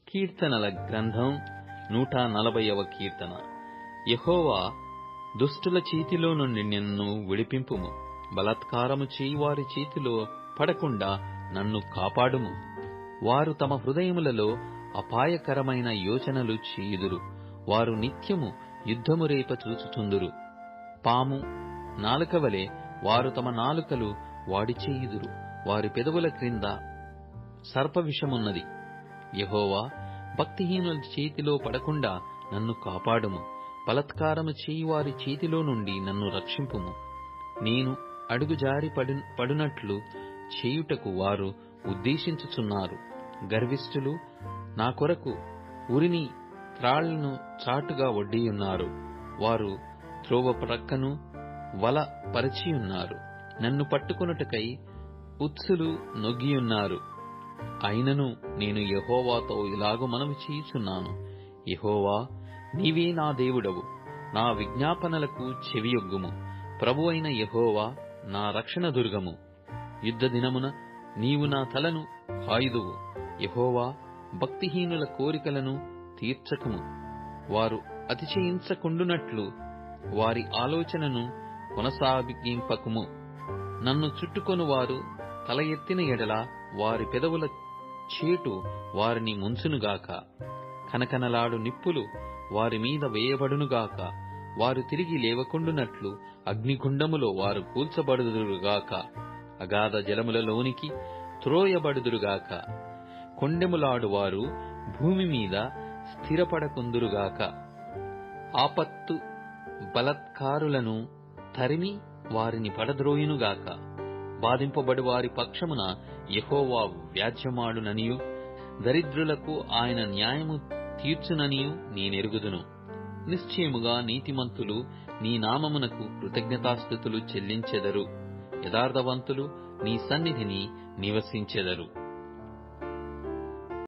కీర్తనల గ్రంథం 140వ కీర్తన. యెహోవా, దుష్టుల చేతిలో నుండి నన్ను విడిపింపుము. బలాత్కారము చేయువారి చేతిలో పడకుండా నన్ను కాపాడుము. వారు తమ హృదయములలో అపాయకరమైన యోచనలు చేయుదురు. వారు నిత్యము యుద్ధము రేప చూచుచుందురు. పాము నాలుక వలె వారు తమ నాలుకలు వాడి చేయుదురు. వారి పెదవుల క్రింద సర్పవిషమున్నది. యెహోవా, భక్తిహీనుల చేతిలో పడకుండా నన్ను కాపాడుము. బలాత్కారము చేయువారి చేతిలో నుండి నన్ను రక్షింపుము. నేను అడుగుజారి పడునట్లు చేయుటకు వారు ఉద్దేశించుచున్నారు. గర్విష్ఠులు నా కొరకు ఉరిని త్రాళ్లను చాటుగా ఒడ్డియున్నారు. వారు త్రోవ ప్రక్కను వల పరిచియున్నారు. నన్ను పట్టుకొనుటకై ఉత్సులు నొగ్గియున్నారు. అయినను నేను యెహోవాతో ఇలాగు మనవి చేయుచున్నాను. యెహోవా, నీవే నా దేవుడవు. నా విజ్ఞాపనలకు చెవియొగ్గుము. ప్రభువైన యెహోవా నా రక్షణ దుర్గము. యుద్ధ దినమున నీవు నా తలను కాయుదువు. యెహోవా, భక్తిహీనుల కోరికలను తీర్చకము. వారు అతిశయించకుండునట్లు వారి ఆలోచనను కొనసాగింపకము. నన్ను చుట్టుకొను వారు తల ఎత్తిన ఎడల వారి పెదవుల చేటు వారిని ముంచునుగాక. కనకనలాడు నిప్పులు వారి మీద వేయబడునుగాక. వారు తిరిగి లేవకుండునట్లు అగ్నిగుండములో వారు కూల్చబడుదురుగాక. అగాధ జలములలోనికి త్రోయబడుదురుగాక. కొండెములాడు వారు భూమి మీద స్థిరపడకుందురుగాక. ఆపత్తు బలాత్కారులను తరిమి వారిని పడద్రోయునుగాక. బాధింపబడు వారి పక్షమున యెహోవా వ్యాజ్యమాడుననియు దరిద్రులకు ఆయన న్యాయము తీర్చుననియు నేనెరుగుదును. నిశ్చయముగా నీతిమంతులు నీ నామమునకు కృతజ్ఞతాస్తుతులు చెల్లించెదరు. యథార్థవంతులు నీ సన్నిధిని నివసించెదరు.